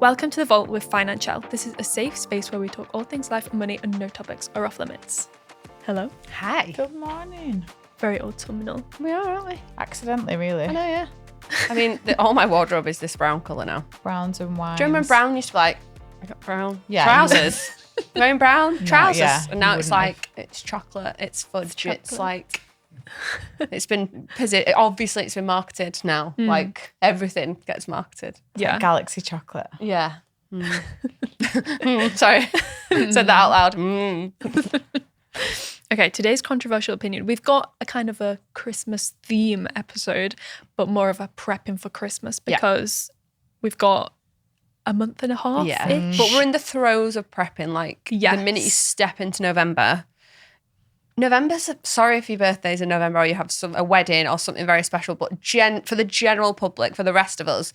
Welcome to The Vault with Financial. This is a safe space where we talk all things life and money and no topics are off limits. Hello. Hi. Good morning. Very autumnal. We are, aren't we? Accidentally, really. I know, yeah. I mean, all my wardrobe is this brown colour now. Browns and wines. Do you remember brown used to be like, I got brown trousers. Wearing brown trousers. yeah, and now you it's wouldn't like, it's chocolate, it's fudge, it's chocolate. like, it's been, obviously it's been marketed now. Like everything gets marketed. Yeah. Galaxy chocolate. Yeah. Sorry. Said that out loud. Okay, today's controversial opinion. We've got a kind of a Christmas theme episode, but more of a prepping for Christmas because we've got a month and a half. Yeah. But we're in the throes of prepping. Like the minute you step into November's sorry if your birthday's in November or you have a wedding or something very special, but for the general public, for the rest of us,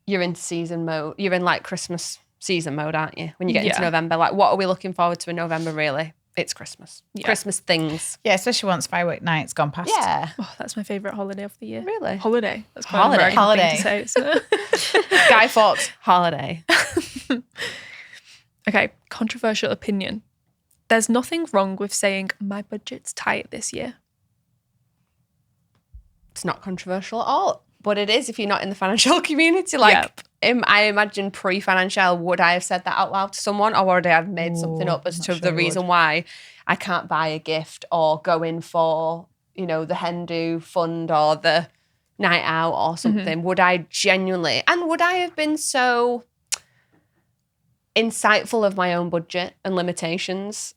you're in season mode. You're in like Christmas season mode, aren't you? When you get into November, like what are we looking forward to in November really? It's Christmas. Yeah. Christmas things. Yeah, especially once firework night's gone past. Yeah. Oh, that's my favourite holiday of the year. Really? Holiday. That's quite an American thing to say. Guy Fawkes holiday. Okay, controversial opinion. There's nothing wrong with saying my budget's tight this year. It's not controversial at all, but it is if you're not in the financial community. Like, I imagine pre-financial, would I have said that out loud to someone, or would I have made something up as to the reason why I can't buy a gift or go in for, the hen do fund or the night out or something? Would I genuinely, and would I have been so insightful of my own budget and limitations?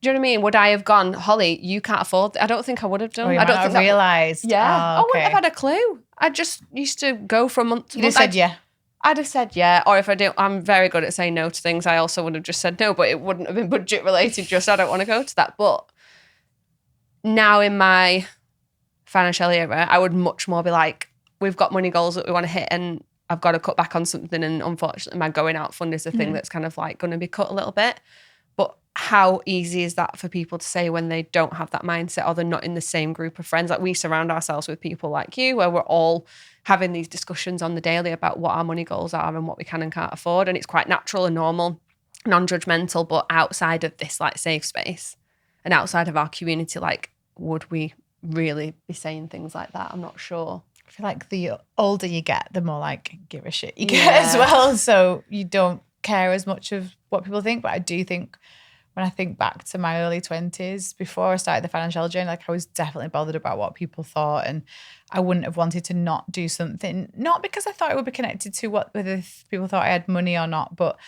Do you know what I mean? Would I have gone, Holly, you can't afford I don't think I would have done. I don't think I realised. Yeah. Oh, I wouldn't have had a clue. I just used to go from month to month. You just said yeah. I'd have said yeah. Or if I do, I'm very good at saying no to things. I also would have just said no, but it wouldn't have been budget related. Just I don't want to go to that. But now in my financial era, I would much more be like, we've got money goals that we want to hit and I've got to cut back on something. And unfortunately, my going out fund is the thing that's kind of like going to be cut a little bit. But how easy is that for people to say when they don't have that mindset or they're not in the same group of friends? Like we surround ourselves with people like you where we're all having these discussions on the daily about what our money goals are and what we can and can't afford. And it's quite natural and normal, non-judgmental, but outside of this like safe space and outside of our community, like would we really be saying things like that? I'm not sure. I feel like the older you get, the more like give a shit you get as well. So you don't care as much of what people think. But I do think when I think back to my early 20s, before I started the financial journey, like I was definitely bothered about what people thought, and I wouldn't have wanted to not do something, not because I thought it would be connected to whether people thought I had money or not, but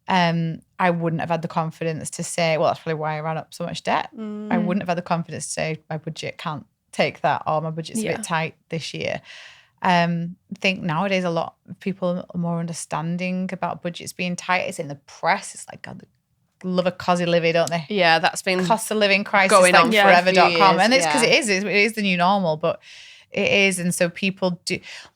I wouldn't have had the confidence to say, well, that's probably why I ran up so much debt. I wouldn't have had the confidence to say my budget can't take that, or my budget's a bit tight this year. I think nowadays a lot of people are more understanding about budgets being tight. It's in the press. It's like, God, they love a cosy living, don't they? Yeah, that's been cost of living crisis going on forever.com. And it's because it is the new normal, but it is. And so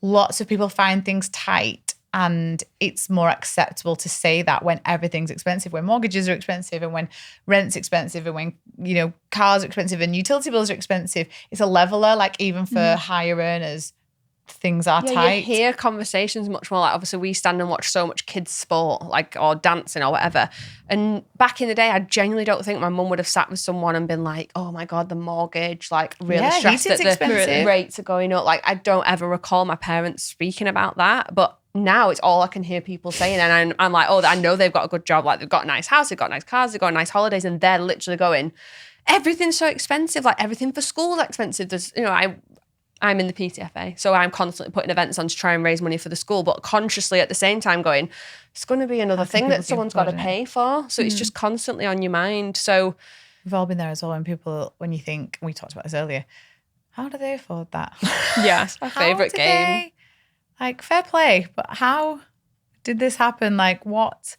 lots of people find things tight, and it's more acceptable to say that when everything's expensive, when mortgages are expensive and when rent's expensive and when, cars are expensive and utility bills are expensive. It's a leveler, like even for higher earners, things are tight. You hear conversations much more like, obviously we stand and watch so much kids sport, like, or dancing or whatever. And back in the day, I genuinely don't think my mum would have sat with someone and been like, oh my God, the mortgage, like really stressed that the rates are going up. Like I don't ever recall my parents speaking about that. But now it's all I can hear people saying. And I'm like, oh, I know they've got a good job. Like they've got a nice house, they've got nice cars, they've got nice holidays. And they're literally going, everything's so expensive. Like everything for school is expensive. There's, I'm in the PTFA, so I'm constantly putting events on to try and raise money for the school, but consciously at the same time going, it's going to be another thing that someone's got to pay for. So it's just constantly on your mind. So we've all been there as well. When you think, we talked about this earlier, how do they afford that? Yeah, it's my favourite game. Like fair play, but how did this happen? Like what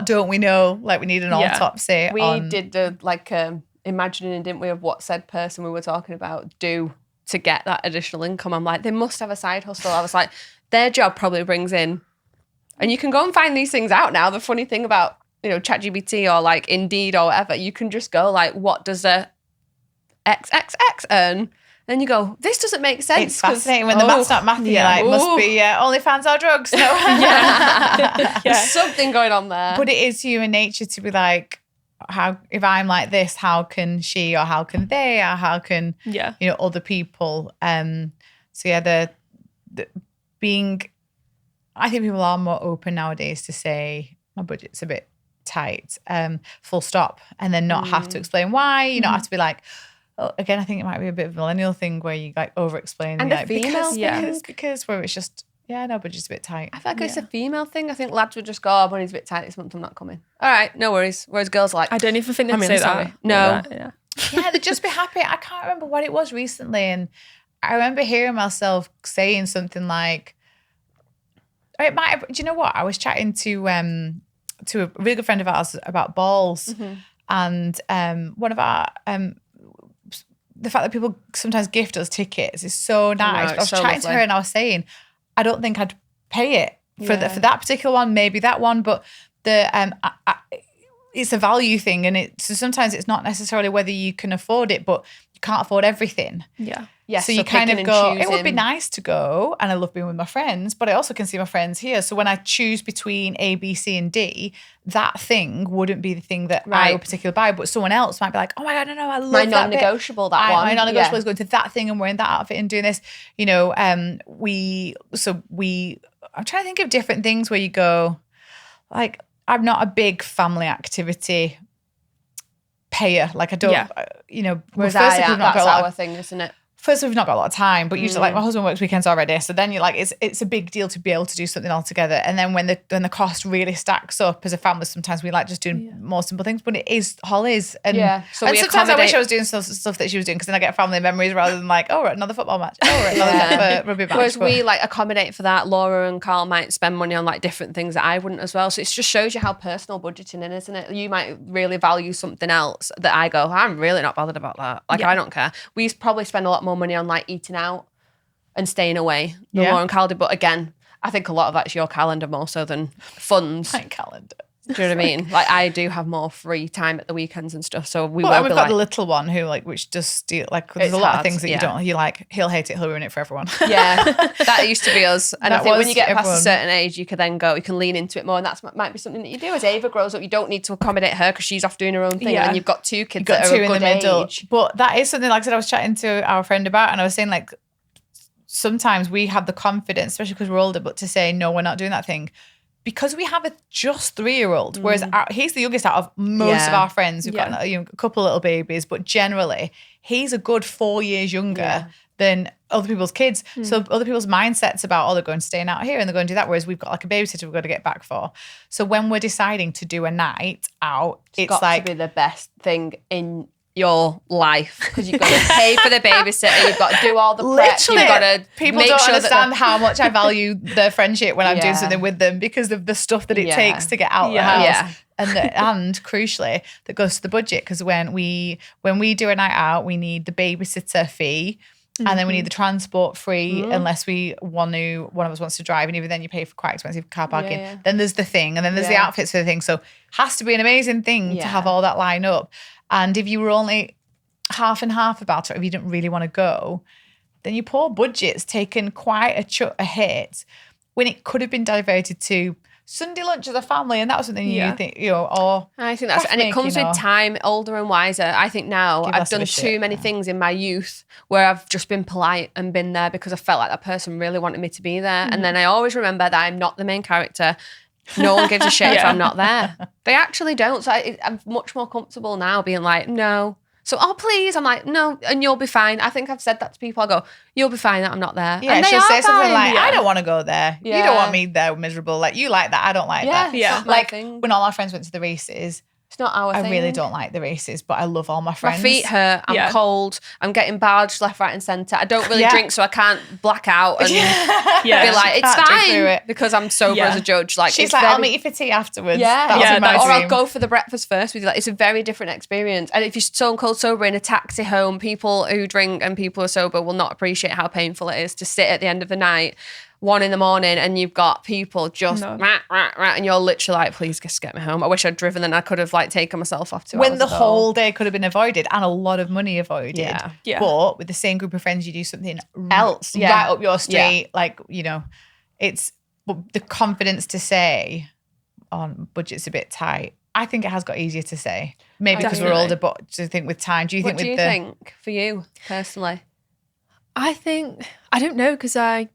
don't we know? Like we need an autopsy. We did the imagining, didn't we, of what said person we were talking about do to get that additional income. I'm like, they must have a side hustle. I was like, their job probably brings in, and you can go and find these things out now. The funny thing about, ChatGPT or like Indeed or whatever, you can just go like, what does a XXX earn? Then you go, this doesn't make sense. It's fascinating when the math's not mathing. yeah. You're like, must be OnlyFans or drugs. No. There's something going on there. But it is human nature to be like, how if I'm like this, how can she or how can they or how can other people? So yeah, the being, I think people are more open nowadays to say my budget's a bit tight, full stop, and then not have to explain why. You not have to be like, oh, again, I think it might be a bit of a millennial thing where you like over explain and the like, female because where it's just no, budget's a bit tight. I feel like it's a female thing. I think lads would just go, oh, money's a bit tight this month, I'm not coming. All right, no worries. Whereas girls are like, I don't even think they'd say that. No. Yeah, they'd just be happy. I can't remember what it was recently, and I remember hearing myself saying something like, do you know what? I was chatting to a really good friend of ours about balls, and one of our the fact that people sometimes gift us tickets is so nice. I was so chatting to her and I was saying, I don't think I'd pay it for that particular one, maybe that one, but it's a value thing, so sometimes it's not necessarily whether you can afford it, but you can't afford everything. Yeah. Yeah, so you kind of go, it would be nice to go, and I love being with my friends, but I also can see my friends here. So when I choose between A, B, C, and D, that thing wouldn't be the thing that I would particularly buy, but someone else might be like, oh my God, no, I love my that non-negotiable, bit. that one. My non-negotiable is going to that thing and wearing that outfit and doing this. You know, I'm trying to think of different things where you go, like, I'm not a big family activity payer. Like I don't, whereas that's our thing, isn't it? First, we've not got a lot of time, but usually, like my husband works weekends already, so then you're like, it's a big deal to be able to do something all together. And then when the cost really stacks up as a family, sometimes we like just doing more simple things. But it is holidays, and so and sometimes I wish I was doing stuff that she was doing, because then I get family memories rather than like, oh, right, another football match, oh, right, another rugby match. Whereas we like accommodate for that. Laura and Carl might spend money on like different things that I wouldn't as well. So it just shows you how personal budgeting is, isn't it? You might really value something else that I go, I'm really not bothered about that. Like I don't care. We probably spend a lot more money on like eating out and staying away than Laura and Carl did. But again, I think a lot of that's your calendar more so than funds. My calendar. Do you know what I mean? Like I do have more free time at the weekends and stuff. So we've got the little one who which does steal, there's a lot of things that you don't, he'll hate it, he'll ruin it for everyone. Yeah, that used to be us. And I think when you get past a certain age, you can then go, you can lean into it more. And that might be something that you do as Ava grows up. You don't need to accommodate her because she's off doing her own thing. And then you've got two kids that are a good age. But that is something, like I said, I was chatting to our friend about, and I was saying like, sometimes we have the confidence, especially because we're older, but to say, no, we're not doing that thing. Because we have a just 3-year-old, whereas he's the youngest out of most of our friends. We've got a couple little babies, but generally he's a good 4 years younger than other people's kids. So other people's mindsets about, they're going to staying out here and they're going to do that, whereas we've got like a babysitter we've got to get back for. So when we're deciding to do a night out, it's got like to be the best thing in your life, because you've got to pay for the babysitter, you've got to do all the prep, you've got to people don't understand how much I value their friendship when I'm doing something with them, because of the stuff that it takes to get out of the house. And crucially, that goes to the budget, because when we do a night out, we need the babysitter fee. And then we need the transport free, unless one of us wants to drive, and even then you pay for quite expensive car parking. Then there's the thing, and then there's the outfits for the thing. So has to be an amazing thing to have all that line up. And if you were only half and half about it, or if you didn't really want to go, then your poor budget's taken quite a hit, when it could have been diverted to Sunday lunch as a family, and that was something you think, or I think that's, and it comes with time, older and wiser. I think now I've done too many things in my youth where I've just been polite and been there because I felt like that person really wanted me to be there. And then I always remember that I'm not the main character. No one gives a shit if I'm not there. They actually don't. So I'm much more comfortable now being like, no. So, please. I'm like, no, and you'll be fine. I think I've said that to people. I go, you'll be fine that I'm not there. Yeah, and she'll say something like, I don't want to go there. Yeah. You don't want me there miserable. Like, you like that, I don't like that. Yeah, like when all our friends went to the races, it's not our thing. I really don't like the races, but I love all my friends. My feet hurt. I'm cold. I'm getting barged left, right, and centre. I don't really drink, so I can't black out and be like, it's fine, because I'm sober as a judge. Like, she's like, I'll meet you for tea afterwards. Or I'll go for the breakfast first with you. Like, it's a very different experience. And if you're stone cold sober in a taxi home, people who drink and people who are sober will not appreciate how painful it is to sit at the end of the night 1 a.m. and you've got people just and you're literally like, please just get me home. I wish I'd driven and I could have like taken myself off 2 hours When the ago. whole day could have been avoided and a lot of money avoided. Yeah. But with the same group of friends, you do something else right up your street. Like, you know, it's the confidence to say on budget's a bit tight. I think it has got easier to say. Maybe because we're older, but do you think with time? Do you think what do you think for you personally? I think, I don't know, because I...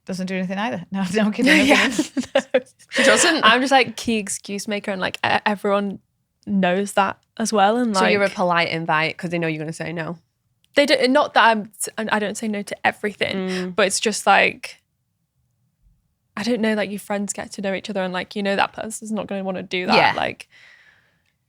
Doesn't do anything either. No, I'm kidding. Yeah. She doesn't. I'm just like key excuse maker, and like everyone knows that as well. And So like, you're a polite invite because they know you're going to say no. they don't, not that I don't say no to everything, but it's just like, I don't know, like your friends get to know each other and like, you know, that person's not going to want to do that. Yeah. Like,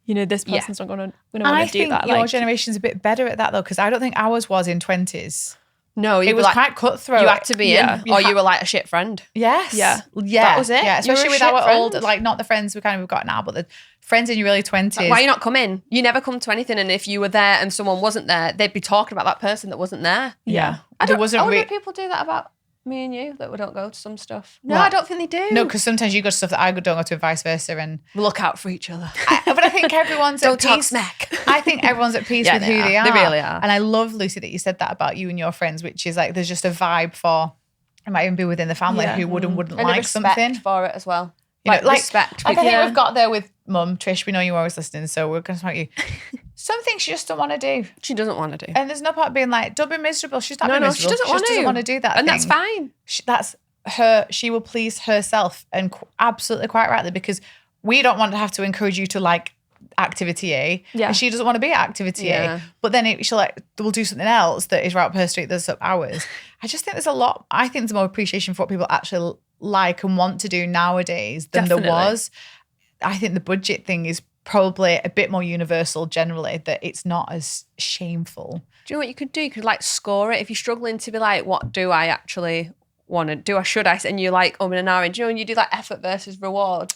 you know, this person's not going to want to do that. I think your generation's a bit better at that though, because I don't think ours was in 20s. No, It was quite cutthroat. You had to be Yeah. in, or you were like a shit friend. Yes. Yeah. That was it. Yeah, You were especially a with shit our friend. old, like not the friends we've got now, but the friends in your early 20s. Like, why you not come in? You never come to anything, and if you were there and someone wasn't there, they'd be talking about that person that wasn't there. Yeah. I There don't. wasn't I wonder re- if people do that about me and you, that we don't go to some stuff. No, What? I don't think they do. No, because sometimes you go to stuff that I don't go to and vice versa. And we look out for each other. but I think everyone's Don't at talk peace. smack. I think everyone's at peace Yeah, with they who are. they are. They really are. And I love, Lucy, that you said that about you and your friends, which is like there's just a vibe for, it might even be within the family Yeah. who wouldn't And a like respect something. for it as well. You know, like respect. Like I think Yeah. we've got there with Mum, Trish. We know you're always listening, so we're going to talk about you. Some things she just don't want to do. She doesn't want to do. And there's no point being like, don't be miserable. She's not No, being no, miserable. she doesn't want just to. doesn't want to do that And thing. that's fine. That's her. She will please herself, and absolutely quite rightly, because we don't want to have to encourage you to like activity A, Yeah. and she doesn't want to be at activity Yeah. A. But then she'll like, we'll do something else that is right up her street. That's up ours. I just think there's a lot. I think there's more appreciation for what people actually like and want to do nowadays than Definitely. there was. I think the budget thing is probably a bit more universal generally, that it's not as shameful. Do you know what you could do? You could like score it. If you're struggling to be like, what do I actually want to do? Should I? And you're like, in an orange. You know, when you do like effort versus reward.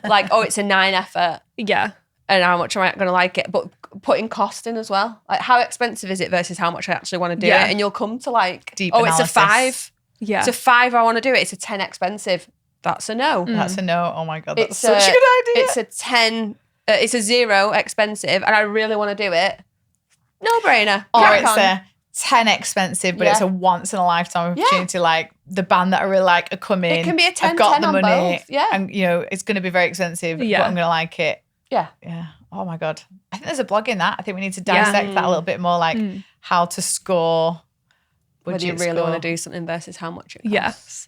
Like, it's a 9 effort. Yeah. And how much am I going to like it? But putting cost in as well. Like, how expensive is it versus how much I actually want to do Yeah. it? And you'll come to like, Deep it's a analysis. 5. Yeah. It's a 5 I want to do it. It's a 10 expensive. That's a no. That's a no. Oh my God, that's It's such a good idea. It's a 10. It's a 0 expensive, and I really want to do it. No brainer. Or Crack it's on. a 10 expensive, but Yeah. it's a once in a lifetime opportunity. Like the band that I really like are coming. It can be a 10, I've got 10 the on money. both, yeah. And you know, it's going to be very expensive, Yeah. but I'm going to like it. Yeah. Yeah. Oh my God. I think there's a blog in that. I think we need to dissect that a little bit more, like how to score. Whether you budget really score. want to do something versus how much it costs. Yes.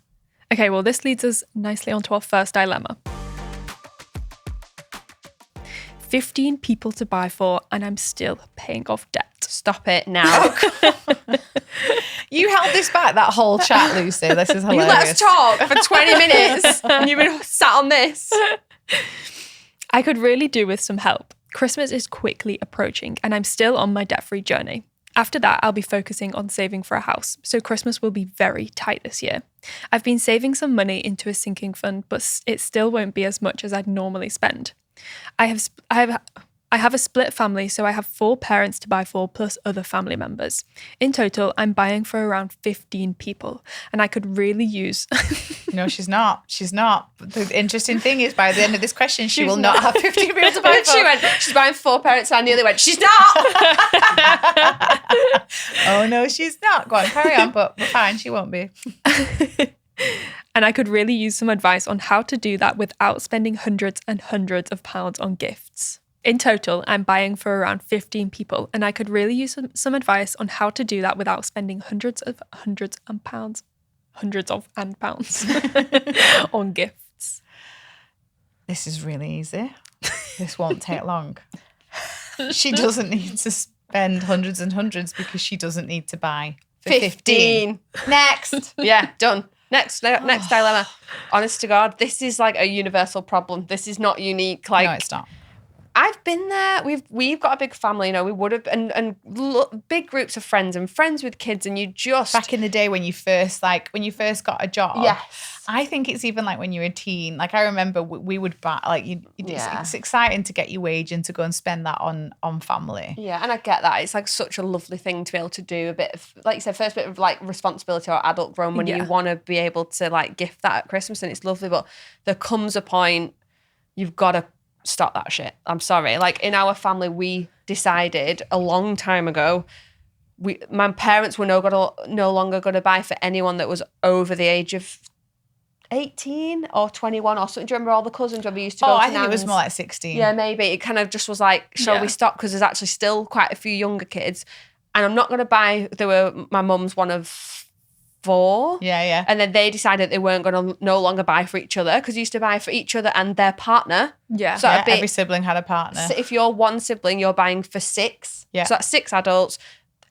Okay, well, this leads us nicely onto our first dilemma. 15 people to buy for, and I'm still paying off debt. Stop it now. You held this back that whole chat, Lucy. This is You hilarious. let us talk for 20 minutes and you've been sat on this. I could really do with some help. Christmas is quickly approaching, and I'm still on my debt-free journey. After that, I'll be focusing on saving for a house, so Christmas will be very tight this year. I've been saving some money into a sinking fund, but it still won't be as much as I'd normally spend. I have a split family, so I have 4 parents to buy for plus other family members. In total, I'm buying for around 15 people, and I could really use... No, she's not. She's not. But the interesting thing is, by the end of this question, she will not have 50 people to buy for. She went, she's buying 4 parents, and I nearly went, she's not. Oh no, she's not. Go on, carry on, but we're fine. She won't be. And I could really use some advice on how to do that without spending hundreds and hundreds of pounds on gifts. In total, I'm buying for around 15 people, and I could really use some advice on how to do that without spending hundreds of pounds on gifts. This is really easy. This won't take long. She doesn't need to spend hundreds and hundreds because she doesn't need to buy for 15. Next. Yeah, done. Next dilemma. Honest to God, this is like a universal problem. This is not unique. Like, No, it's not. I've been there. We've got a big family, you know. We would have big groups of friends and friends with kids, and you just back in the day when you first got a job. Yes. I think it's even like when you're a teen. Like I remember we would buy it's exciting to get your wage and to go and spend that on family. Yeah, and I get that. It's like such a lovely thing to be able to do, a bit of, like you said, first bit of like responsibility or adult grown when you want to be able to like gift that at Christmas, and it's lovely. But there comes a point you've got to stop that shit. I'm sorry. Like in our family, we decided a long time ago, my parents were no longer going to buy for anyone that was over the age of 18 or 21 or something. Do you remember all the cousins when we used to go to I think it was more like 16. Yeah, maybe. It kind of just was like, shall we stop? Because there's actually still quite a few younger kids. And I'm not going to buy, my mum's one of 4. Yeah. And then they decided they weren't going to no longer buy for each other, because they used to buy for each other and their partner. Yeah. So every sibling had a partner. So if you're one sibling, you're buying for 6. Yeah. So that's 6 adults.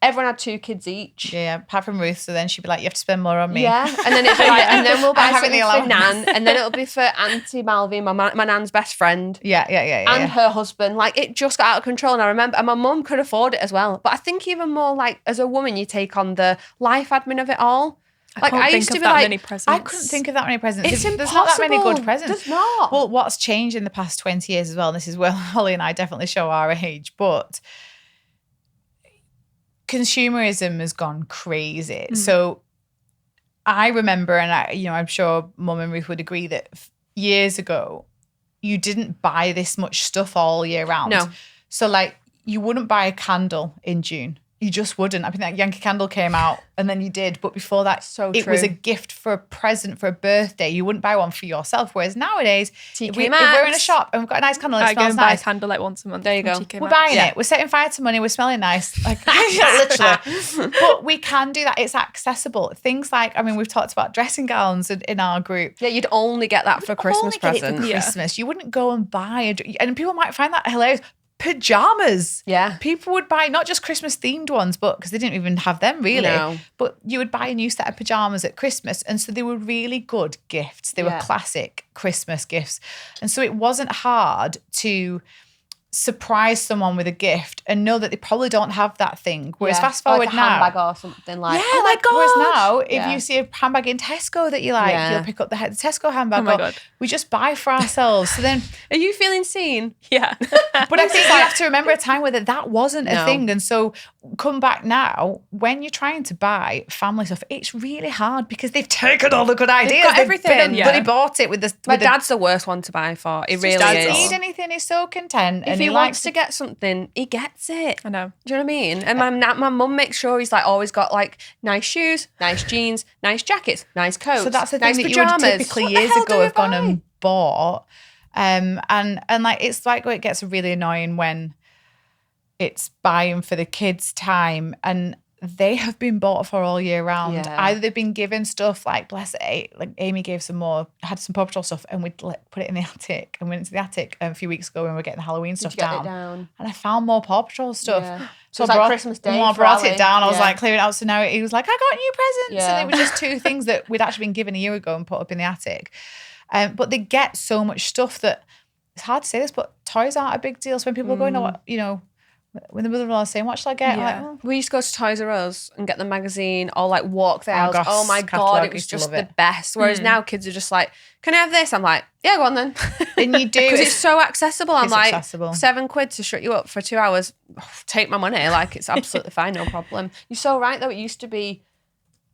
Everyone had 2 kids each. Yeah, apart from Ruth. So then she'd be like, you have to spend more on me. Yeah. And then it'd be like, and then we'll buy something for Nan. And then it'll be for Auntie Malvy, my Nan's best friend. Yeah. And her husband. Like, it just got out of control. And I remember, and my mum could afford it as well. But I think even more like, as a woman, you take on the life admin of it all. I used to be like, I couldn't think of that many presents. It's There's impossible. not that many good presents. There's not. Well, what's changed in the past 20 years as well, and this is where Holly and I definitely show our age, but consumerism has gone crazy. So I remember, and I'm sure Mum and Ruth would agree, that years ago, you didn't buy this much stuff all year round. No. So like, you wouldn't buy a candle in June. You just wouldn't. I think that Yankee Candle came out and then you did. But before that, it was a gift for a present for a birthday. You wouldn't buy one for yourself. Whereas nowadays, if we're in a shop and we've got a nice candle, I it go and smells buy nice. a candle like once a month. There you go. We're buying it. We're setting fire to money. We're smelling nice. Like literally. But we can do that. It's accessible. Things like, we've talked about dressing gowns in our group. Yeah, you'd only get that for Christmas present. Christmas. You wouldn't go and buy and people might find that hilarious. Pajamas. Yeah. People would buy not just Christmas themed ones, but because they didn't even have them really. No. But you would buy a new set of pajamas at Christmas. And so they were really good gifts. They were classic Christmas gifts. And so it wasn't hard to surprise someone with a gift and know that they probably don't have that thing. Whereas fast forward like a now, handbag or something like. Yeah, my God. Whereas now, if you see a handbag in Tesco that you like, you'll pick up the Tesco handbag. Oh my God. We just buy for ourselves. So then, are you feeling seen? Yeah. but I think you have to remember a time where that wasn't a thing. And so come back now, when you're trying to buy family stuff, it's really hard because they've taken all the good ideas. Got everything. But he bought it with the. My dad's the worst one to buy for. He really doesn't is. need anything. He's so content. If and he wants to get something, he gets it. I know. Do you know what I mean? And my mum makes sure he's like always got like nice shoes, nice jeans, nice jackets, nice coats. So that's the nice thing that pajamas. you would typically years ago have gone and bought. And like it's like it gets really annoying when it's buying for the kids' time and they have been bought for all year round. Yeah. Either they've been given stuff like like Amy gave had some Paw Patrol stuff and we'd put it in the attic and went into the attic a few weeks ago when we were getting the Halloween stuff down. And I found more Paw Patrol stuff. Yeah. So it was like Christmas Day. I brought it down. I was Yeah. like clearing it out. So now he was like, I got new presents. Yeah. And it was just 2 things that we'd actually been given a year ago and put up in the attic. But they get so much stuff that it's hard to say this, but toys aren't a big deal. So when people are going, when the mother-in-law is saying, what shall I get? Yeah. I'm like, We used to go to Toys R Us and get the magazine or like walk the house. gosh, Oh my catalog, God, it was used to just love the it. best. Whereas now kids are just like, can I have this? I'm like, yeah, go on then. and you do. Because it's so accessible. I'm It's like, accessible. £7 to shut you up for 2 hours. Oh, take my money. Like, it's absolutely fine, no problem. You're so right, though. It used to be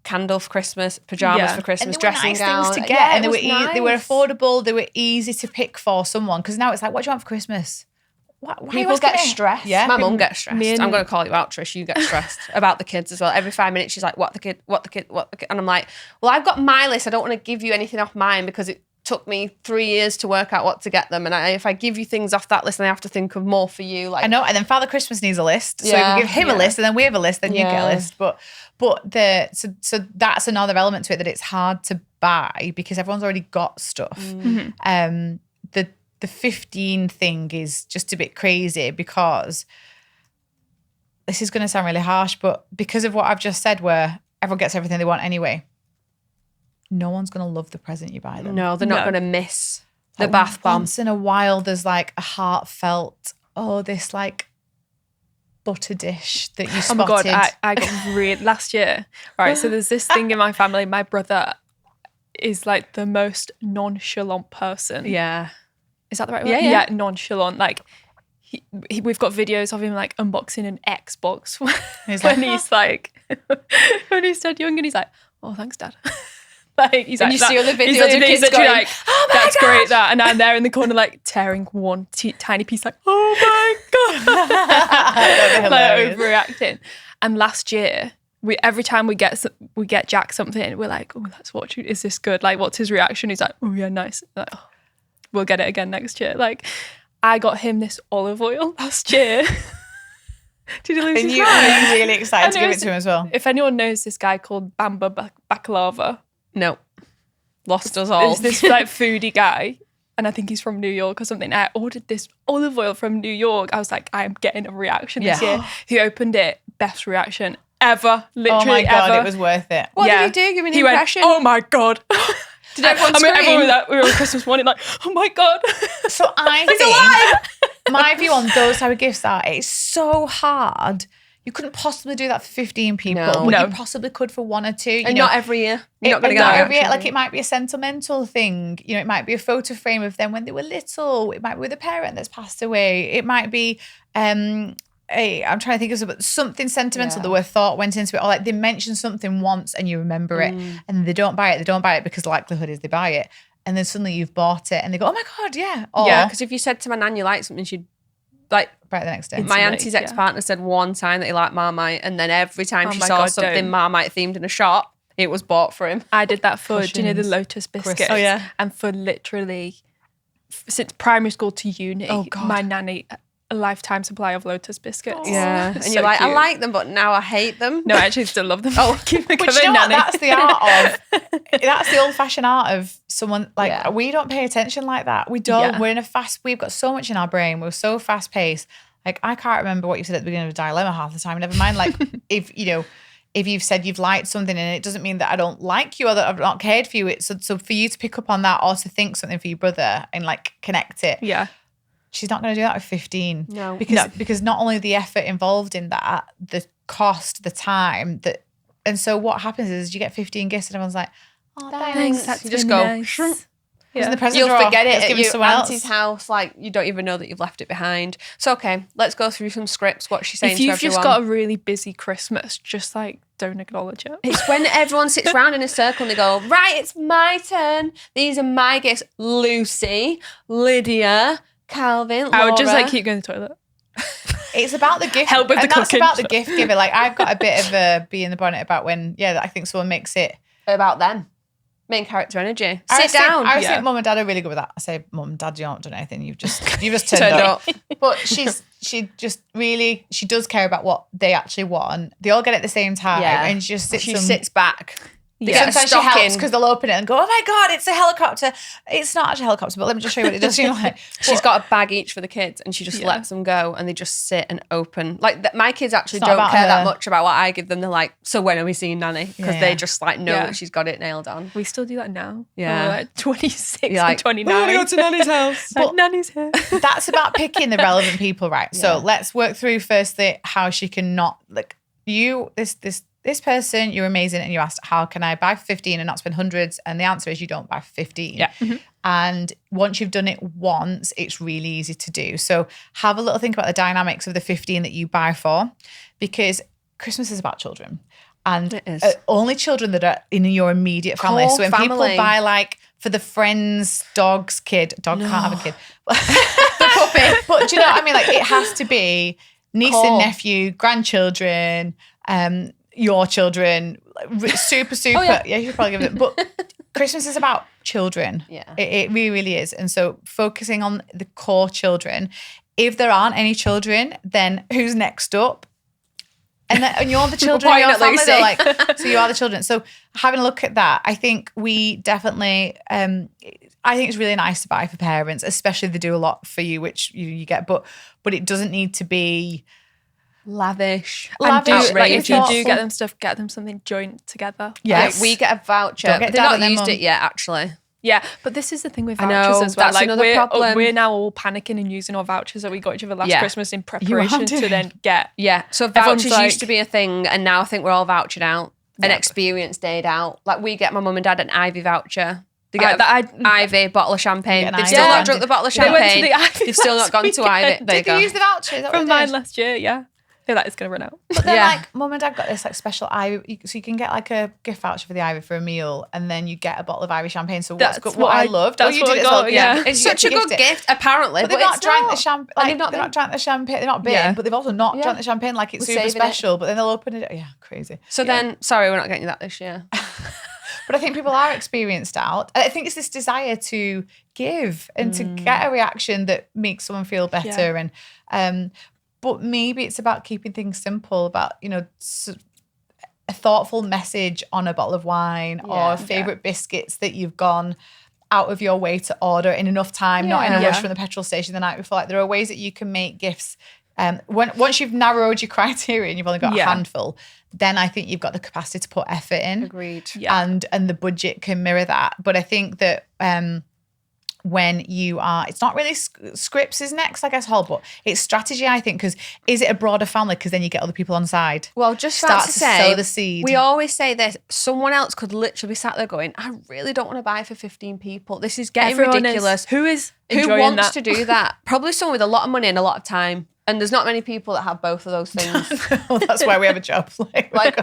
candle for Christmas, pajamas for Christmas, and they were dressing nice gown. things to get, Yeah, and it was they were nice. affordable. They were easy to pick for someone. Because now it's like, what do you want for Christmas? Why People get stressed. Yeah, My mum gets stressed. Me and- I'm going to call you out, Trish. You get stressed about the kids as well. Every 5 minutes, she's like, what the kid? And I'm like, well, I've got my list. I don't want to give you anything off mine because it took me 3 years to work out what to get them. And if I give you things off that list, then I have to think of more for you. Like, I know. And then Father Christmas needs a list. So Yeah, if we give him a list and then we have a list, then you get a list. But so that's another element to it, that it's hard to buy because everyone's already got stuff. The 15 thing is just a bit crazy because this is going to sound really harsh, but because of what I've just said, where everyone gets everything they want anyway, no one's going to love the present you buy them. No, they're not going to miss the Like, bath bomb. Once in a while, there's like a heartfelt, oh, this like butter dish that you Oh my spotted. God, I got really, last year, right, so there's this thing in my family, my brother is like the most nonchalant person. Yeah. Is that the right word? Yeah. Nonchalant. Like, we've got videos of him like unboxing an Xbox He's when like, he's like, when he's dead young, and he's like, oh, thanks, Dad. Like, he's And like, you see other he's videos of kids literally going, like, "Oh my that's God." great, that. And I'm there in the corner, like, tearing one tiny piece, like, oh my God. That'd be Like, hilarious. overreacting. And last year, every time we get Jack something, we're like, oh, let's watch it. Is this good? Like, what's his reaction? He's like, oh yeah, nice. Like, oh, we'll get it again next year. Like, I got him this olive oil last year. Did he lose And his you mind? are really excited to I know give it to him as well. If anyone knows this guy called Bamba Baklava, No. Lost us all. there's this like foodie guy, and I think he's from New York or something. I ordered this olive oil from New York. I was like, I am getting a reaction this Yeah. year. He opened it, best reaction ever, Oh literally my God, ever. it was worth it. What did he do? Give me an He impression. went, oh my God. Did everyone I mean, everyone scream? was like, we were on Christmas morning, like, oh my God. So I think my view on those type of gifts are it's so hard. You couldn't possibly do that for 15 people, No. but No. you possibly could for one or two. You And know, not every year. You're not going to not get every year. that. Like it might be a sentimental thing. You know, it might be a photo frame of them when they were little. It might be with a parent that's passed away. It might be I'm trying to think of something sentimental. Yeah. The word thought went into it, or like they mentioned something once and you remember it, and they don't buy it. They don't buy it because the likelihood is they buy it, and then suddenly you've bought it, and they go, "Oh my God, yeah!" Or Yeah, because if you said to my nan you like something, she'd like. buy it the next day. My Instantly, auntie's ex-partner said one time that he liked Marmite, and then every time Oh she my saw God, something don't. Marmite themed in a shop, it was bought for him. I did that for, do you know the Cushions. Lotus biscuits? Oh, yeah. And for literally, since primary school to uni, Oh, God. my nanny, a lifetime supply of Lotus biscuits. Yeah, and So you're like, I cute. like them, but now I hate them. No, I actually still love them. Oh, keep the But you know what? That's the art of. That's the old-fashioned art of someone like Yeah. we don't pay attention like that. We don't. Yeah. We're in a fast. We've got so much in our brain. We're so fast-paced. Like I can't remember what you said at the beginning of a dilemma half the time. Never mind. Like if you know, if you've said you've liked something and it doesn't mean that I don't like you or that I've not cared for you. It's so for you to pick up on that or to think something for your brother and like connect it. Yeah. She's not going to do that with 15. No. Because not only the effort involved in that, the cost, the time, that, and so what happens is you get 15 gifts and everyone's like, oh, thanks. That's You just really go, nice. shrimp. It's in the Yeah. present You'll drawer. forget it It's at given your someone auntie's else. house. Like you don't even know that you've left it behind. So okay, let's go through some scripts. What's she saying If to you've everyone? just got a really busy Christmas, just like don't acknowledge it. It's when everyone sits around in a circle and they go, right, it's my turn. These are my gifts. Lucy, Lydia, Calvin, Laura. I would just like keep going to the toilet. It's about the gift. Help with and the that's cooking. about the gift giver. Like I've got a bit of a bee in the bonnet about when, I think someone makes it. about them. Main character energy. I Sit down. I Yeah. think mum and dad are really good with that. I say, mum and dad, you haven't done anything. You've just turned Turned up. up. But she does care about what they actually want. They all get it at the same time. Yeah. And she just sits She and- sits back. They Yeah. get a Sometimes she helps stocking. because they'll open it and go, oh my God, it's a helicopter. It's not actually a helicopter, but let me just show you what it does. You know, like, She's got a bag each for the kids and she just Yeah. lets them go and they just sit and open. Like my kids actually It's not don't about care that her. much about what I give them. They're like, so when are we seeing Nanny? Because Yeah. they just like know Yeah. that she's got it nailed on. We still do that now. Yeah. We're like 26 You're like, and 29. "Oh, I go to Nanny's house." Like, Nanny's here. that's about picking the relevant people, right? Yeah. So let's work through firstly how she can not like you. This person, you're amazing, and you asked, how can I buy for 15 and not spend hundreds? And the answer is you don't buy for 15. Yeah. And once you've done it once, it's really easy to do. So have a little think about the dynamics of the 15 that you buy for, because Christmas is about children. And It is. only children that are in your immediate family. Core So when family. people buy like for the friend's dog's kid, dog can't have a kid. Puppy. But do you know what I mean? Like it has to be niece Core. and nephew, grandchildren, your children, like, super. Oh, yeah. Yeah, you should probably give it. But Christmas is about children. Yeah. It really, really is. And so focusing on the core children. If there aren't any children, then who's next up? And you're the children of your pointing at family. Lucy. They're like, so you are the children. So having a look at that, I think we definitely, I think it's really nice to buy for parents, especially if they do a lot for you, which you get. But it doesn't need to be Lavish. And do, Lavish, like, if you do thoughtful. get them stuff, get them something joint together. Yes. Like, we get a voucher. Don't get They've dad not and then used mum. it yet, actually. Yeah, but this is the thing with I vouchers know, as well. that's Like another problem. we're now all panicking and using our vouchers that we got each other last Yeah. Christmas in preparation to then get. Yeah, so Everyone's vouchers like- used to be a thing, and now I think we're all vouchered out. An experience dayed out. Like we get my mum and dad an Ivy voucher. They get Ivy bottle of champagne. an They've Ivy still not branded- drunk the bottle of They went to champagne. the Ivy They've still not last gone to Ivy. weekend. There you Did go. they use the voucher? Is that what From they mine did? last year, yeah. I feel like it's going to run out. But then, Yeah. like, mum and dad got this like special Ivy, so you can get like a gift voucher for the Ivy for a meal, and then you get a bottle of Ivy champagne. So That's what what I I- loved. that's you what did I it as well. got, yeah. because It's you get such a to good gift it. gift, apparently. But But they've not it's drank not. the champagne. And Like, they've not they've been. not drank the champagne. They've not been, Yeah. but they've also not Yeah. drank the champagne. Like it's We're super saving it. special. But then they'll open it. Yeah, crazy. So then, sorry, we're not getting you that this year. But I think people are experienced out. I think it's this desire to give and to get a reaction that makes someone feel better. And but maybe it's about keeping things simple, about, you know, a thoughtful message on a bottle of wine or favorite biscuits that you've gone out of your way to order in enough time, not in a rush from the petrol station the night before. Like, there are ways that you can make gifts. Once you've narrowed your criteria and you've only got a handful, then I think you've got the capacity to put effort in. Agreed. Yeah. And the budget can mirror that. But I think that when you are, it's not really scripts is next, I guess, whole, but it's strategy, I think, because is it a broader family? Because then you get other people on side. Well, just Start to to say, sow the seed. we always say this. Someone else could literally be sat there going, I really don't want to buy for 15 people. This is getting Everyone ridiculous. Who is Who enjoying wants that? to do that? Probably someone with a lot of money and a lot of time. And there's not many people that have both of those things. Well, that's why we have a job. Like, Like,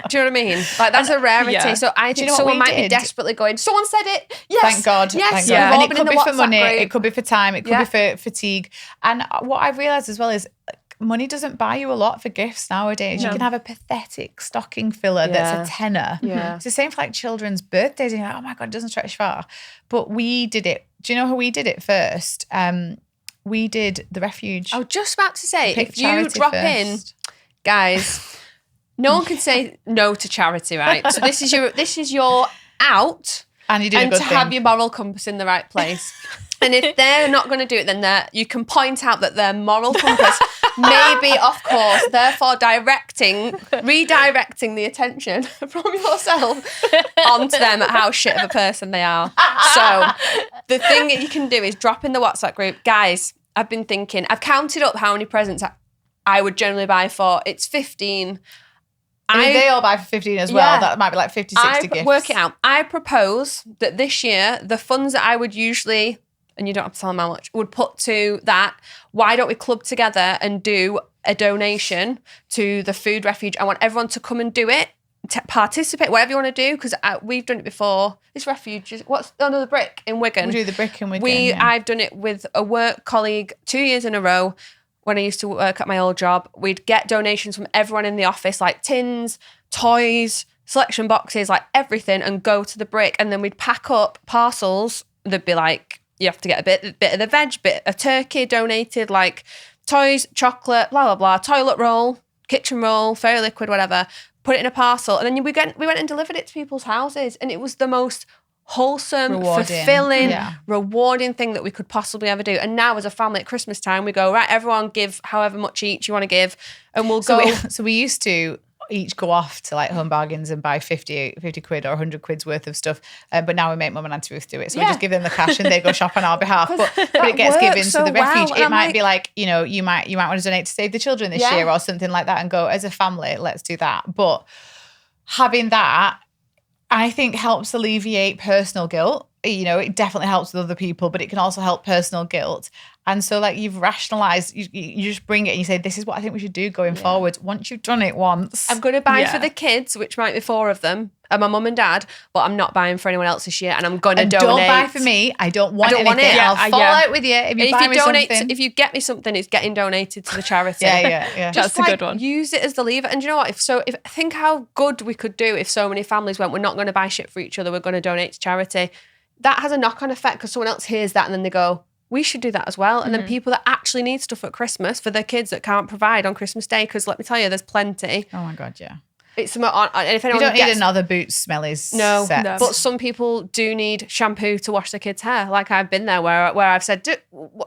do you know what I mean? Like, that's a rarity. Yeah. So I think know what someone we might be did? desperately going, someone said it. Yes. Thank God. Yes. Thank God. Yeah. And All it been could in be the for WhatsApp money. group. It could be for time. It could Yeah. be for fatigue. And what I've realised as well is money doesn't buy you a lot for gifts nowadays. You can have a pathetic stocking filler that's a tenner. Yeah. It's the same for like children's birthdays. And you're like, oh my God, it doesn't stretch far. But we did it. Do you know how we did it first? We did the Refuge. I was just about to say, Pick if you charity drop in, first. guys, no one can say no to charity, right? So this is your out, And you did a and good to thing. have your moral compass in the right place. And if they're not going to do it, then you can point out that their moral compass may be off course, therefore redirecting the attention from yourself onto them at how shit of a person they are. So the thing that you can do is drop in the WhatsApp group. Guys, I've been thinking, I've counted up how many presents I would generally buy for. It's 15. And if they all buy for 15 as well, Yeah. that might be like 50, 60 gifts. Work it out. I propose that this year, the funds that I would usually, and you don't have to tell them how much, would put to that, why don't we club together and do a donation to the food refuge? I want everyone to come and do it, participate, whatever you want to do, because we've done it before. This refuge, the Brick in Wigan. We do the Brick in Wigan. I've done it with a work colleague 2 years in a row. When I used to work at my old job, we'd get donations from everyone in the office, like tins, toys, selection boxes, like everything, and go to the Brick. And then we'd pack up parcels. There'd be like, you have to get a bit of the veg, bit of turkey donated, like toys, chocolate, blah, blah, blah, toilet roll, kitchen roll, fairy liquid, whatever. Put it in a parcel. And then we went and delivered it to people's houses. And it was the most wholesome, Rewarding. fulfilling, Yeah. rewarding thing that we could possibly ever do. And now as a family at Christmas time, we go, right, everyone give however much each you want to give, and we'll go. So we used to each go off to like Home Bargains and buy 50 quid or 100 quid's worth of stuff. But now we make Mum and Auntie Ruth do it. So we just give them the cash and they go shop on our behalf. But it gets works given so to the refuge. well. And It I'm might like- be like, you know, you might want to donate to Save the Children this year or something like that, and go, as a family, let's do that. But having that, I think, helps alleviate personal guilt. You know, it definitely helps with other people, but it can also help personal guilt. And so, like, you've rationalized, you just bring it and you say, this is what I think we should do going forward. Once you've done it once. I'm going to buy for the kids, which might be 4 of them, and my mum and dad, but I'm not buying for anyone else this year, and I'm going to donate. Don't buy for me. I don't want don't want anything. it. I'll fall out with you if you buy me something. If you get me something, it's getting donated to the charity. Yeah. Just That's a good one. Use it as the lever. And you know what? If think how good we could do if so many families went, we're not going to buy shit for each other, we're going to donate to charity. That has a knock-on effect because someone else hears that and then they go, we should do that as well. And then people that actually need stuff at Christmas for their kids that can't provide on Christmas Day, because let me tell you, there's plenty. Oh my God, yeah. It's and if anyone You don't need gets, another Boots Smellies no, set. no. but some people do need shampoo to wash their kids' hair. Like I've been there where I've said,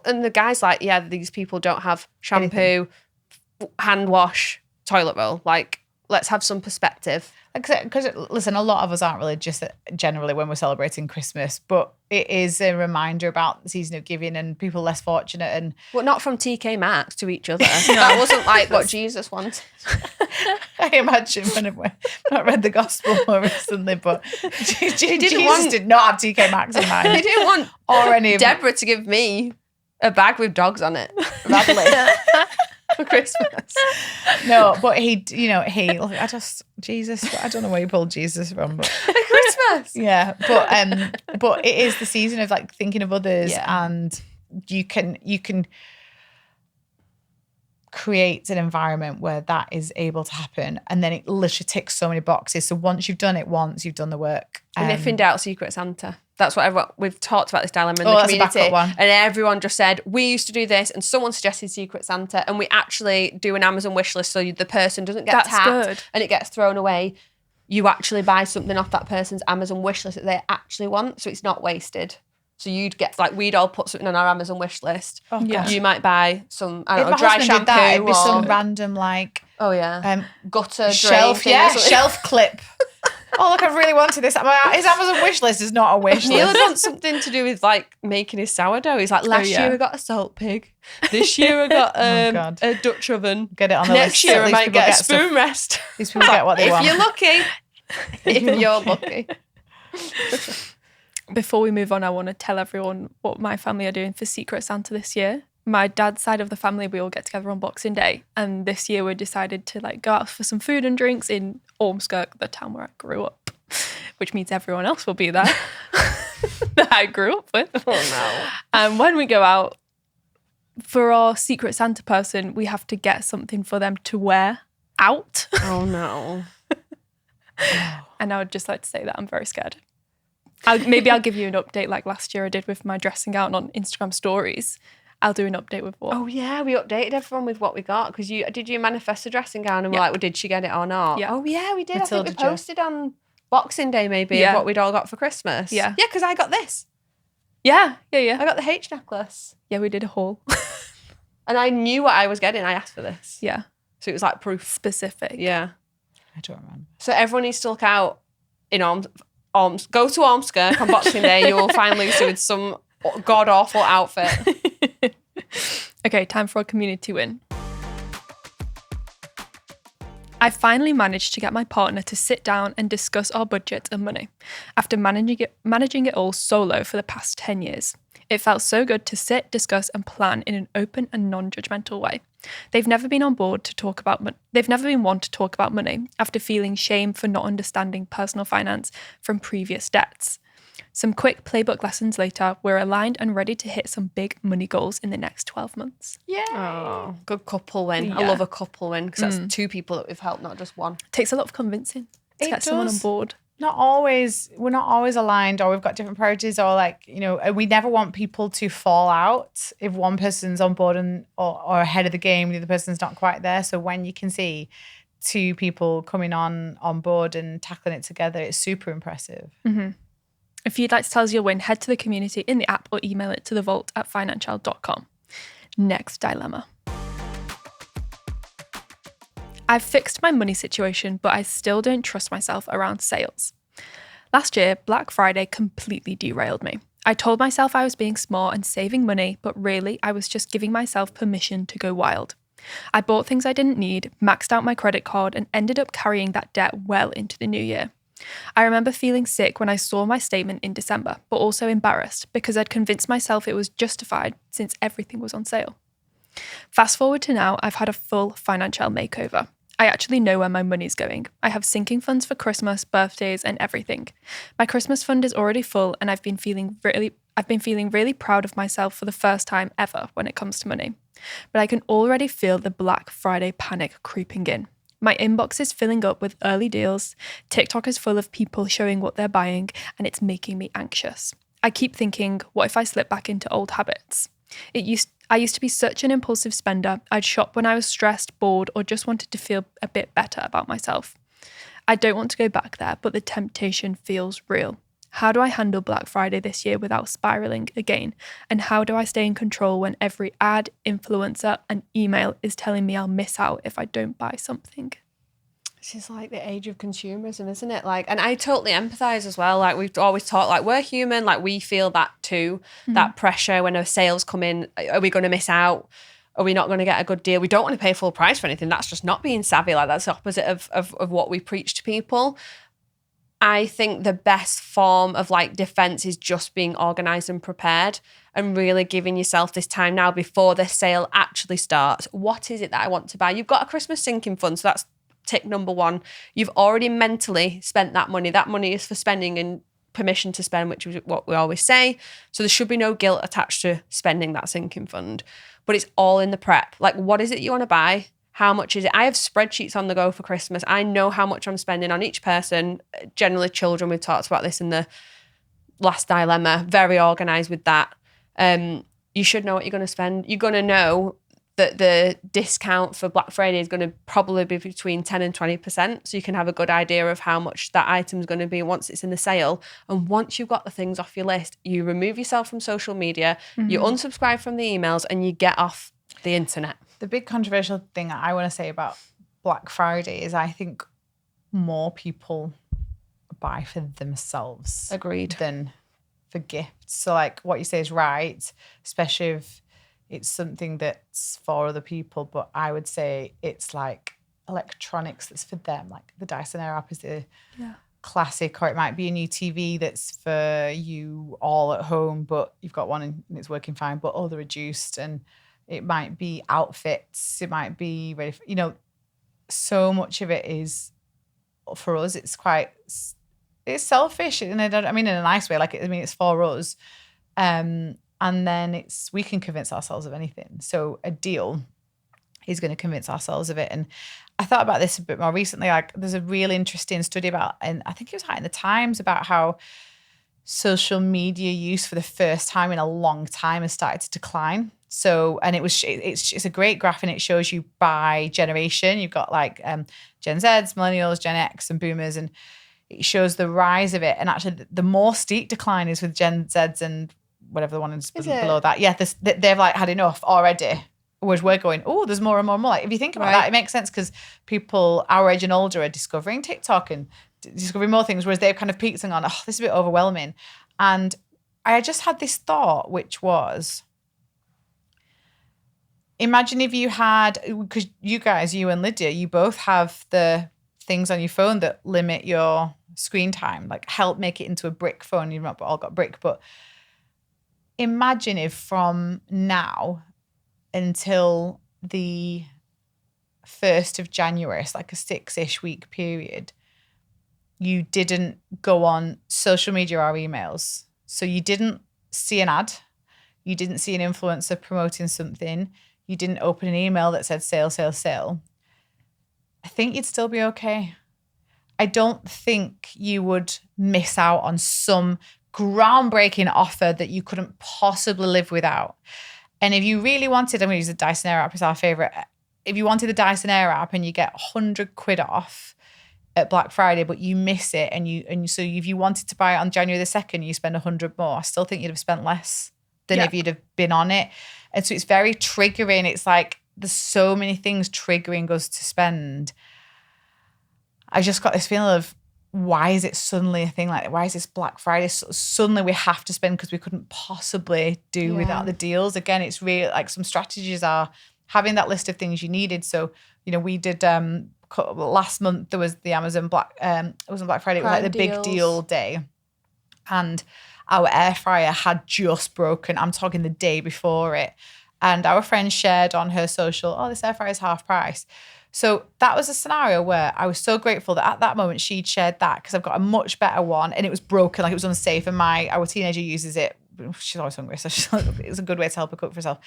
and the guy's like, yeah, these people don't have shampoo, hand wash, toilet roll. Like, let's have some perspective. Because listen, a lot of us aren't religious generally when we're celebrating Christmas, but it is a reminder about the season of giving and people less fortunate. And Well, not from TK Maxx to each other. That wasn't like what Jesus wanted. I imagine when I've not read the gospel more recently, but Jesus did not have TK Maxx in mind. He didn't want or any of Deborah to give me a bag with dogs on it, Radley, for Christmas. No, but look, Jesus, I don't know where you pulled Jesus from, but Christmas. yeah, but it is the season of like thinking of others, and you can create an environment where that is able to happen, and then it literally ticks so many boxes. So once you've done it once, you've done the work. And if in doubt, Secret Santa. That's what we've talked about this dilemma in the that's a community. backup one. And everyone just said, we used to do this, and someone suggested Secret Santa, and we actually do an Amazon wish list so the person doesn't get tapped good. and it gets thrown away. You actually buy something off that person's Amazon wish list that they actually want, so it's not wasted. So you'd get, like, we'd all put something on our Amazon wish list. Oh, yeah. You might buy some, I don't know, if my dry husband shampoo. did that, it'd be or, some random like gutter shelf, drain thing or something. shelf clip. Oh, look, I really wanted this. His Amazon wish list is not a wish Neil list. wants something to do with like making his sourdough. He's like, last yeah. year I got a salt pig. This year I got God. a Dutch oven. Get it on the Next list. year At I least might people get a get stuff. spoon rest. These people get what they want. If you're lucky. If you're lucky. Before we move on, I want to tell everyone what my family are doing for Secret Santa this year. My dad's side of the family, we all get together on Boxing Day. And this year we decided to like go out for some food and drinks in Ormskirk, the town where I grew up, which means everyone else will be there that I grew up with. Oh no. And when we go out, for our Secret Santa person, we have to get something for them to wear out. Oh no. And I would just like to say that I'm very scared. Maybe I'll give you an update like last year I did with my dressing gown on Instagram stories. I'll do an update with what. Oh yeah, we updated everyone with what we got because did you manifest a dressing gown and we're like, well, did she get it or not? Yeah. Oh yeah, we did. Matilda I think we posted on Boxing Day maybe of what we'd all got for Christmas. Yeah. Yeah, because I got this. Yeah. I got the H necklace. Yeah, we did a haul. And I knew what I was getting. I asked for this. Yeah. So it was like proof. Specific. Yeah. I don't remember. So everyone needs to look out in go to Ormskirk on Boxing Day. You will find Lucy with some god-awful outfit. Okay, time for a community win. I finally managed to get my partner to sit down and discuss our budget and money after managing it all solo for the past 10 years. It felt so good to sit, discuss and plan in an open and non-judgmental way. They've never been one to talk about money after feeling shame for not understanding personal finance from previous debts. Some quick playbook lessons later, we're aligned and ready to hit some big money goals in the next 12 months. Yeah. Oh, good couple win. I Yeah. love a couple win because that's two people that we've helped, not just one. It takes a lot of convincing to get someone on board. We're not always aligned, or we've got different priorities, or we never want people to fall out if one person's on board or ahead of the game, the other person's not quite there. So when you can see two people coming on board and tackling it together, it's super impressive. Mm-hmm. If you'd like to tell us your win, head to the community in the app or email it to thevault@financial.com. Next dilemma. I've fixed my money situation, but I still don't trust myself around sales. Last year, Black Friday completely derailed me. I told myself I was being smart and saving money, but really I was just giving myself permission to go wild. I bought things I didn't need, maxed out my credit card, and ended up carrying that debt well into the new year. I remember feeling sick when I saw my statement in December, but also embarrassed because I'd convinced myself it was justified since everything was on sale. Fast forward to now, I've had a full financial makeover. I actually know where my money's going. I have sinking funds for Christmas, birthdays, and everything. My Christmas fund is already full, and I've been feeling really proud of myself for the first time ever when it comes to money. But I can already feel the Black Friday panic creeping in. My inbox is filling up with early deals. TikTok is full of people showing what they're buying, and it's making me anxious. I keep thinking, what if I slip back into old habits? I used to be such an impulsive spender. I'd shop when I was stressed, bored, or just wanted to feel a bit better about myself. I don't want to go back there, but the temptation feels real. How do I handle Black Friday this year without spiraling again? And how do I stay in control when every ad, influencer, and email is telling me I'll miss out if I don't buy something? This is like the age of consumerism, isn't it? Like, and I totally empathize as well. Like, we've always talked, like, we're human. Like, we feel that too, that pressure when our sales come in. Are we going to miss out? Are we not going to get a good deal? We don't want to pay full price for anything. That's just not being savvy. Like, that's the opposite of what we preach to people. I think the best form of like defense is just being organized and prepared and really giving yourself this time now before the sale actually starts. What is it that I want to buy? You've got a Christmas sinking fund, so that's tick number one. You've already mentally spent that money. That money is for spending and permission to spend, which is what we always say. So there should be no guilt attached to spending that sinking fund, but it's all in the prep. Like, what is it you want to buy? How much is it? I have spreadsheets on the go for Christmas. I know how much I'm spending on each person, generally children. We've talked about this in the last dilemma, very organised with that. You should know what you're going to spend. You're going to know that the discount for Black Friday is going to probably be between 10 and 20%. So you can have a good idea of how much that item is going to be once it's in the sale. And once you've got the things off your list, you remove yourself from social media, you unsubscribe from the emails, and you get off the internet. The big controversial thing I want to say about Black Friday is I think more people buy for themselves. Agreed. Than for gifts. So like what you say is right, especially if it's something that's for other people. But I would say it's like electronics that's for them. Like the Dyson Airwrap is the classic, or it might be a new TV that's for you all at home, but you've got one and it's working fine, but all the reduced. And it might be outfits. It might be ready for, so much of it is for us. It's selfish, and I mean in a nice way. Like, I mean, it's for us, and then we can convince ourselves of anything. So a deal is going to convince ourselves of it. And I thought about this a bit more recently. Like, there's a really interesting study about, and I think it was in the Times, about how social media use for the first time in a long time has started to decline. So, and it's a great graph, and it shows you by generation. You've got like Gen Zs, Millennials, Gen X, and Boomers, and it shows the rise of it. And actually, the more steep decline is with Gen Zs and whatever the one is below that. Yeah, they've like had enough already. Whereas we're going, oh, there's more and more and more. Like, if you think about that, it makes sense, because people our age and older are discovering TikTok and discovering more things, whereas they've kind of peaked and gone, oh, this is a bit overwhelming. And I just had this thought, which was, imagine if you had, because you and Lydia, you both have the things on your phone that limit your screen time, like help make it into a brick phone. You've not all got brick, but imagine if from now until the 1st of January, it's like a 6-ish week period, you didn't go on social media or emails. So you didn't see an ad, you didn't see an influencer promoting something, you didn't open an email that said sale, sale, sale. I think you'd still be okay. I don't think you would miss out on some groundbreaking offer that you couldn't possibly live without. And if you really wanted, I'm going to use the Dyson Airwrap as our favourite. If you wanted the Dyson Airwrap and you get 100 quid off at Black Friday, but you miss it, so if you wanted to buy it on January the 2nd, you spend 100 more, I still think you'd have spent less than if you'd have been on it. And so it's very triggering. It's like there's so many things triggering us to spend. I just got this feeling of, why is it suddenly a thing? Like, why is this Black Friday? Suddenly we have to spend because we couldn't possibly do without the deals. Again, it's really like some strategies are having that list of things you needed. So, we did last month, there was the Amazon it wasn't Black Friday, it was like the big deal day. And our air fryer had just broken. I'm talking the day before it. And our friend shared on her social, oh, this air fryer is half price. So that was a scenario where I was so grateful that at that moment she'd shared that, because I've got a much better one and it was broken, like it was unsafe, and our teenager uses it. She's always hungry, so it was a good way to help her cook for herself.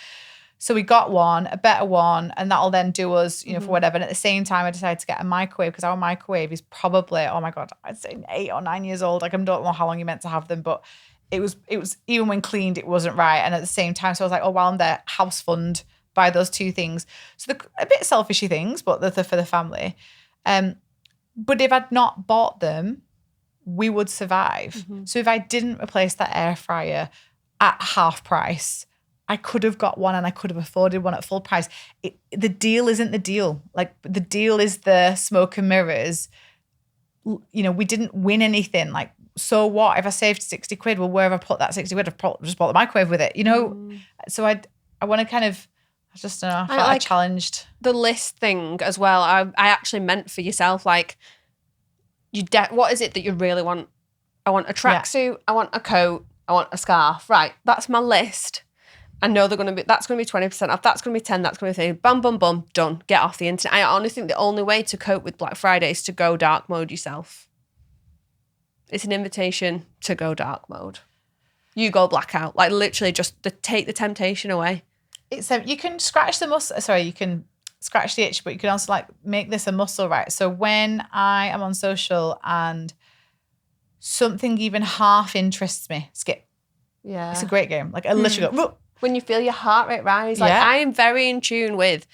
So we got one, a better one, and that'll then do us, for whatever. And at the same time, I decided to get a microwave, because our microwave is probably, oh my God, I'd say 8 or 9 years old. Like, I don't know how long you're meant to have them, but it was even when cleaned, it wasn't right. And at the same time, so I was like, oh, while I'm there, house fund, buy those 2 things. So they're a bit selfishy things, but they're for the family. But if I'd not bought them, we would survive. So if I didn't replace that air fryer at half price, I could have got one and I could have afforded one at full price. The deal isn't the deal. Like the deal is the smoke and mirrors. You know, we didn't win anything. Like, so what if I saved 60 quid? Well, where have I put that 60 quid? I've just bought the microwave with it, you know? So I want to kind of, I just don't know, I felt I challenged. The list thing as well, I actually meant for yourself, like, what is it that you really want? I want a tracksuit, I want a coat, I want a scarf. Right, that's my list. I know that's going to be 20% off, that's going to be 10, that's going to be 30. Bum, bum, bum, done. Get off the internet. I honestly think the only way to cope with Black Friday is to go dark mode yourself. It's an invitation to go dark mode. You go blackout. Like literally just take the temptation away. It's you can scratch the muscle. Sorry, you can scratch the itch, but you can also like make this a muscle, right? So when I am on social and something even half interests me, skip. Yeah. It's a great game. Like I literally go, when you feel your heart rate rise. Like I am very in tune with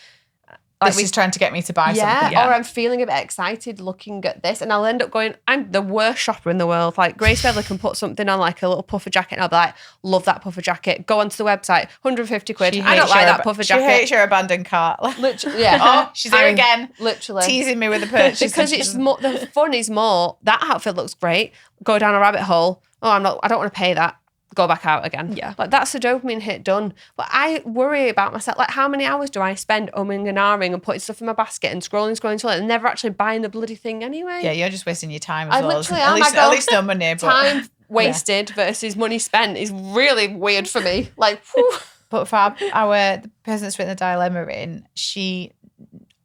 this is trying to get me to buy something. Or I'm feeling a bit excited looking at this and I'll end up going, I'm the worst shopper in the world. Like Grace Beverly can put something on like a little puffer jacket and I'll be like, love that puffer jacket. Go onto the website, 150 quid. I don't like that puffer jacket. She hates your abandoned cart. Literally, yeah. Oh, she's here again. Literally. Teasing me with a purchase. Because it's more, the fun is more, that outfit looks great. Go down a rabbit hole. Oh, I don't want to pay that. Go back out again. Yeah. Like that's the dopamine hit done. But I worry about myself. Like how many hours do I spend umming and ahhing and putting stuff in my basket and scrolling and never actually buying the bloody thing anyway? Yeah, you're just wasting your time as well. Literally am. At least no money. But, time wasted versus money spent is really weird for me. Like, whew. But for the person that's written the dilemma in, she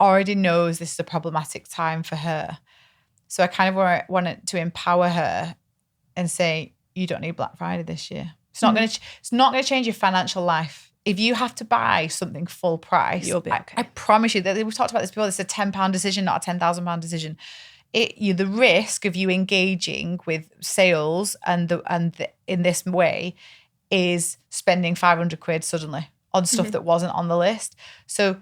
already knows this is a problematic time for her. So I kind of wanted to empower her and say, you don't need Black Friday this year. It's not going to change your financial life. If you have to buy something full price, you'll be okay. I promise you that we've talked about this before. It's a £10 decision, not a £10,000 decision. The risk of you engaging with sales in this way is spending 500 quid suddenly on stuff that wasn't on the list. So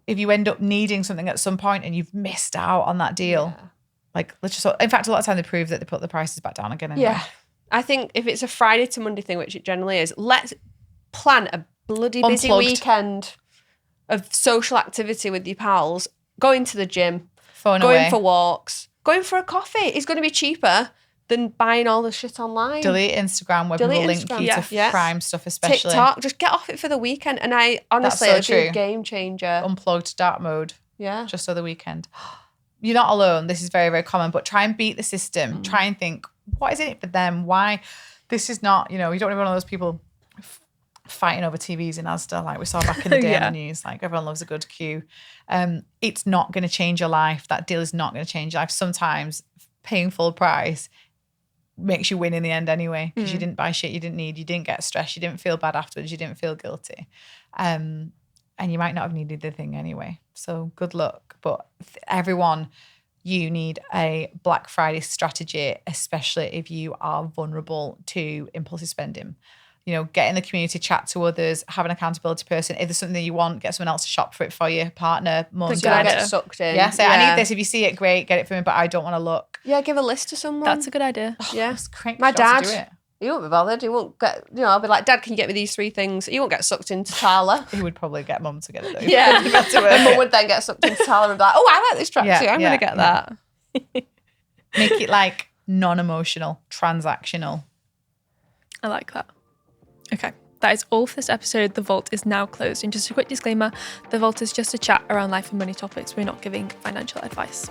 if you end up needing something at some point and you've missed out on that deal, like let's just. In fact, a lot of time they prove that they put the prices back down again. Anyway. Yeah. I think if it's a Friday to Monday thing, which it generally is, let's plan a bloody busy weekend of social activity with your pals, going to the gym, going for walks, going for a coffee. It's going to be cheaper than buying all the shit online. Delete Instagram where people link you to crime stuff, especially. TikTok, just get off it for the weekend. And I honestly, it's a game changer. Unplugged, dark mode. Yeah. Just for the weekend. You're not alone. This is very, very common, but try and beat the system. Try and think, what is it for them? Why? This is not, you don't want to be one of those people fighting over TVs in Asda like we saw back in the day on the news. Like everyone loves a good queue. It's not going to change your life. That deal is not going to change your life. Sometimes paying full price makes you win in the end anyway because you didn't buy shit you didn't need. You didn't get stressed. You didn't feel bad afterwards. You didn't feel guilty. And you might not have needed the thing anyway. So good luck. But everyone, you need a Black Friday strategy, especially if you are vulnerable to impulsive spending. Get in the community, chat to others, have an accountability person. If there's something that you want, get someone else to shop for it for you, partner, mum, dad. Get sucked in. Yeah, say, I need this. If you see it, great, get it for me, but I don't want to look. Yeah, give a list to someone. That's a good idea. Yeah. My dad, he won't be bothered. He won't get, I'll be like, Dad, can you get me these 3 things? He won't get sucked into Tala. He would probably get mum to get it though. Yeah. And mum would then get sucked into Tala and be like, oh, I like this tracksuit. I'm going to get that. Make it like non-emotional, transactional. I like that. Okay. That is all for this episode. The Vault is now closed. And just a quick disclaimer, The Vault is just a chat around life and money topics. We're not giving financial advice.